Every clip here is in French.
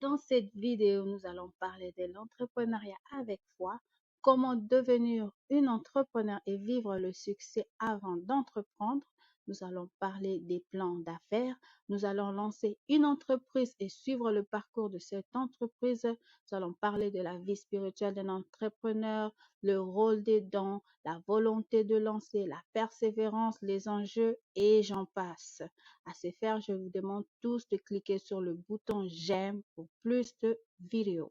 Dans cette vidéo, nous allons parler de l'entrepreneuriat avec foi, comment devenir une entrepreneur et vivre le succès avant d'entreprendre. Nous allons parler des plans d'affaires. Nous allons lancer une entreprise et suivre le parcours de cette entreprise. Nous allons parler de la vie spirituelle d'un entrepreneur, le rôle des dons, la volonté de lancer, la persévérance, les enjeux et j'en passe. À ce faire, je vous demande tous de cliquer sur le bouton j'aime pour plus de vidéos.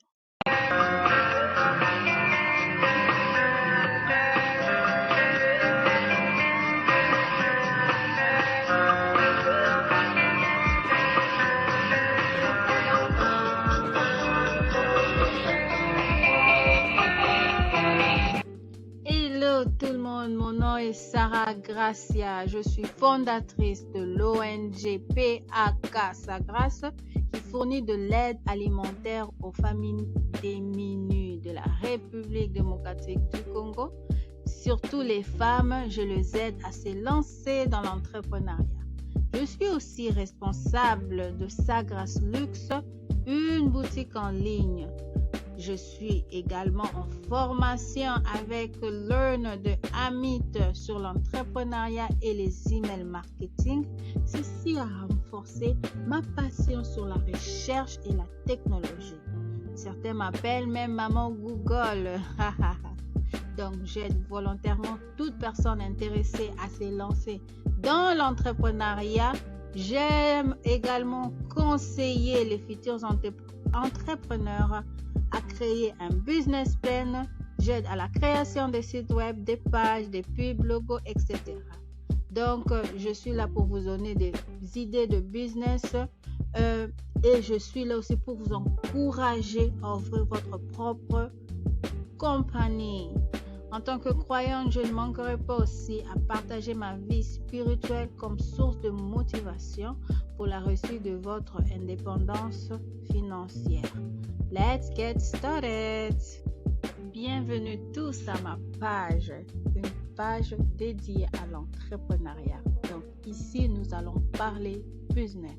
Hello tout le monde, mon nom est Sarah Gracia. Je suis fondatrice de l'ONG PAK Sagrace qui fournit de l'aide alimentaire aux familles démunies de la République démocratique du Congo. Surtout les femmes, je les aide à se lancer dans l'entrepreneuriat. Je suis aussi responsable de Sagrace Luxe, une boutique en ligne. Je suis également en formation avec Learn de Amit sur l'entrepreneuriat et les emails marketing. Ceci a renforcé ma passion sur la recherche et la technologie. Certains m'appellent même Maman Google. Donc, j'aide volontairement toute personne intéressée à se lancer dans l'entrepreneuriat. J'aime également conseiller les futurs entrepreneurs à créer un business plan. J'aide à la création des sites web, des pages, des pubs, logos, etc. Donc, je suis là pour vous donner des idées de business et je suis là aussi pour vous encourager à ouvrir votre propre compagnie. En tant que croyante, je ne manquerai pas aussi à partager ma vie spirituelle comme source de motivation pour la réussite de votre indépendance financière. Let's get started! Bienvenue tous à ma page, une page dédiée à l'entrepreneuriat. Donc ici, nous allons parler business.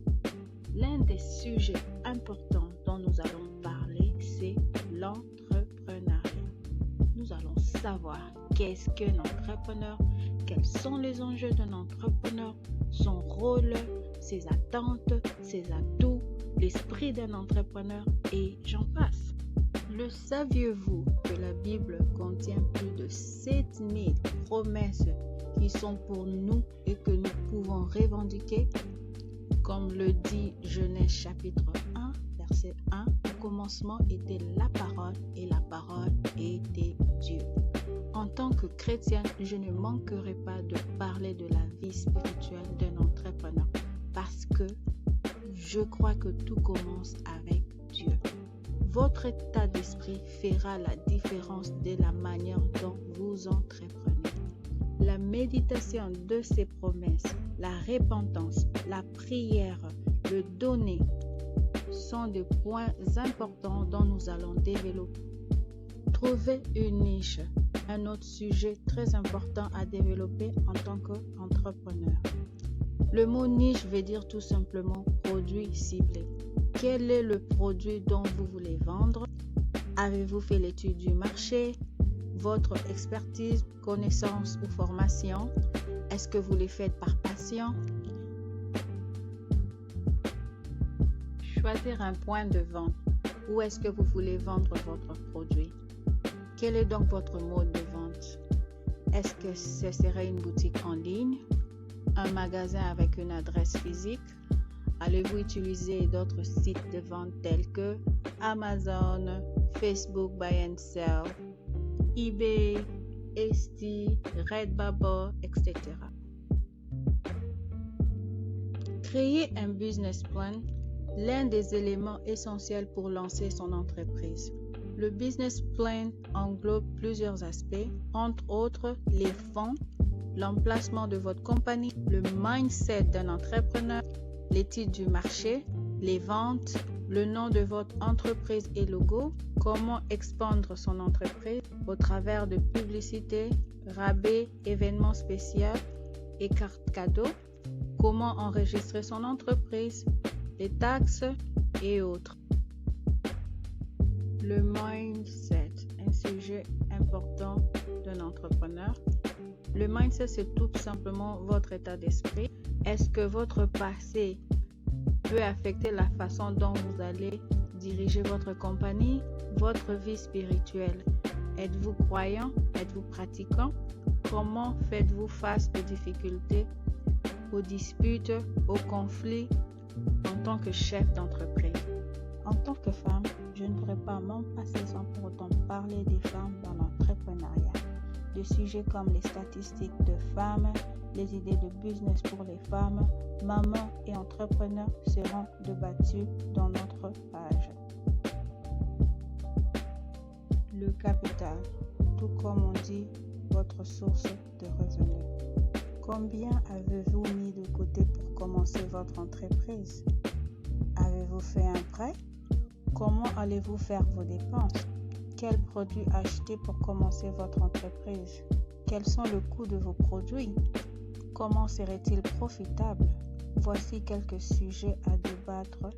L'un des sujets importants dont nous allons parler, c'est l'entrepreneuriat. Nous allons savoir qu'est-ce qu'un entrepreneur, quels sont les enjeux d'un entrepreneur, son rôle, ses attentes, ses atouts, l'esprit d'un entrepreneur et j'en passe. Le saviez-vous que la Bible contient plus de 7000 promesses qui sont pour nous et que nous pouvons revendiquer? Comme le dit Genèse chapitre 1, verset 1, au commencement était la parole et la parole était Dieu. En tant que chrétienne, je ne manquerai pas de parler de la vie spirituelle d'un entrepreneur parce que je crois que tout commence avec Dieu. Votre état d'esprit fera la différence de la manière dont vous entreprenez. La méditation de ces promesses, la repentance, la prière, le donner sont des points importants dont nous allons développer. Trouver une niche, un autre sujet très important à développer en tant qu'entrepreneur. Le mot niche veut dire tout simplement produit ciblé. Quel est le produit dont vous voulez vendre? Avez-vous fait l'étude du marché? Votre expertise, connaissance ou formation? Est-ce que vous les faites par passion? Choisir un point de vente. Où est-ce que vous voulez vendre votre produit? Quel est donc votre mode de vente? Est-ce que ce serait une boutique en ligne? Un magasin avec une adresse physique? Allez-vous utiliser d'autres sites de vente tels que Amazon, Facebook Buy and Sell, eBay, Etsy, Redbubble, etc. Créer un business plan, l'un des éléments essentiels pour lancer son entreprise. Le business plan englobe plusieurs aspects, entre autres les fonds, l'emplacement de votre compagnie, le mindset d'un entrepreneur, l'étude du marché, les ventes, le nom de votre entreprise et logo, comment expandre son entreprise au travers de publicités, rabais, événements spéciaux et cartes cadeaux, comment enregistrer son entreprise, les taxes et autres. Le mindset, un sujet important d'un entrepreneur. Le mindset, c'est tout simplement votre état d'esprit. Est-ce que votre passé peut affecter la façon dont vous allez diriger votre compagnie, votre vie spirituelle? Êtes-vous croyant? Êtes-vous pratiquant? Comment faites-vous face aux difficultés, aux disputes, aux conflits en tant que chef d'entreprise? En tant que femme, je ne pourrais pas m'en passer sans pour autant parler des femmes dans l'entrepreneuriat. De sujets comme les statistiques de femmes, les idées de business pour les femmes, mamans et entrepreneurs seront débattus dans notre page. Le capital, tout comme on dit, votre source de revenus. Combien avez-vous mis de côté pour commencer votre entreprise? Avez-vous fait un prêt? Comment allez-vous faire vos dépenses? Quels produits acheter pour commencer votre entreprise? Quels sont les coûts de vos produits? Comment serait-il profitable? Voici quelques sujets à débattre.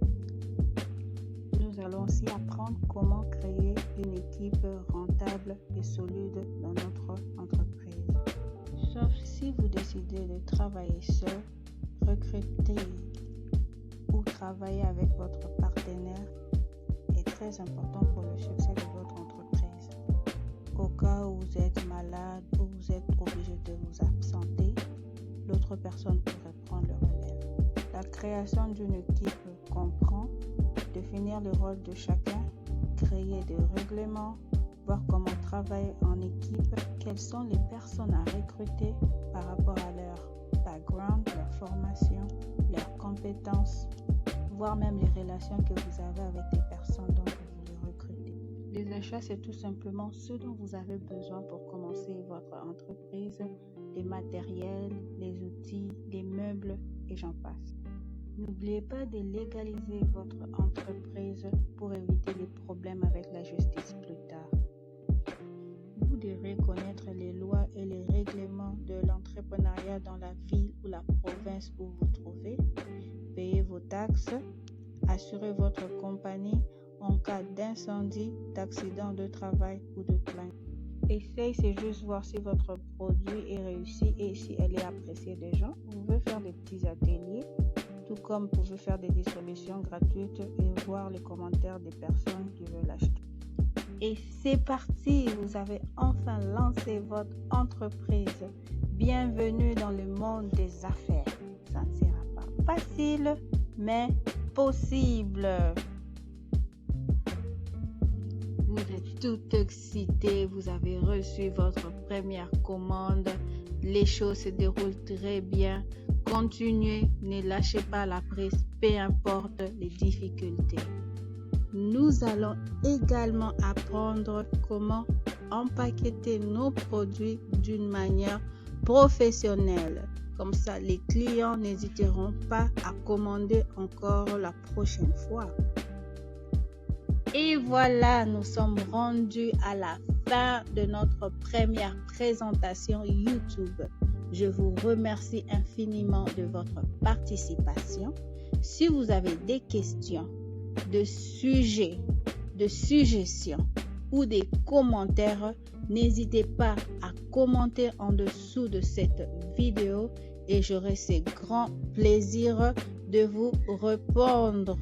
Nous allons aussi apprendre comment créer une équipe rentable et solide dans notre entreprise. Sauf si vous décidez de travailler seul, recruter ou travailler avec votre partenaire est très important pour le succès de votre entreprise. Au cas où vous êtes malade ou vous êtes obligé de vous absenter, l'autre personne pourrait prendre le relève. La création d'une équipe comprend définir le rôle de chacun, créer des règlements, voir comment travailler en équipe, quelles sont les personnes à recruter par rapport à leur background, leur formation, leurs compétences, voire même les relations que vous avez avec les personnes dont vous voulez recruter. Les achats, c'est tout simplement ce dont vous avez besoin pour commencer votre entreprise, les matériels, les outils, les meubles et j'en passe. N'oubliez pas de légaliser votre entreprise pour éviter les problèmes avec la justice plus tard. Vous devrez connaître les lois et les règlements de l'entrepreneuriat dans la ville ou la province où vous vous trouvez. Payez vos taxes, assurez votre compagnie en cas d'incendie, d'accident de travail ou de plainte. Essaye, c'est juste voir si votre produit est réussi et si elle est appréciée des gens. Vous pouvez faire des petits ateliers, tout comme vous pouvez faire des distributions gratuites et voir les commentaires des personnes qui veulent acheter. Et c'est parti, vous avez enfin lancé votre entreprise. Bienvenue dans le monde des affaires. Ça ne sera pas facile, mais possible. Vous êtes tout excité, vous avez reçu votre première commande. Les choses se déroulent très bien. Continuez, ne lâchez pas la prise, peu importe les difficultés. Nous allons également apprendre comment empaqueter nos produits d'une manière professionnelle. Comme ça, les clients n'hésiteront pas à commander encore la prochaine fois. Et voilà, nous sommes rendus à la fin de notre première présentation YouTube. Je vous remercie infiniment de votre participation. Si vous avez des questions, de sujets, de suggestions ou des commentaires, n'hésitez pas à commenter en dessous de cette vidéo et j'aurai ce grand plaisir de vous répondre.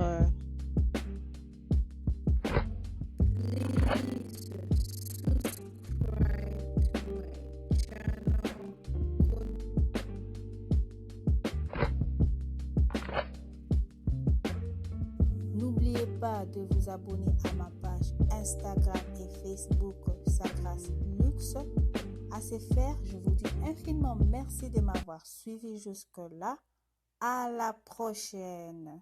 N'oubliez pas de vous abonner à ma page Instagram et Facebook Sagras Luxe. À ce faire, je vous dis infiniment merci de m'avoir suivi jusque-là. À la prochaine.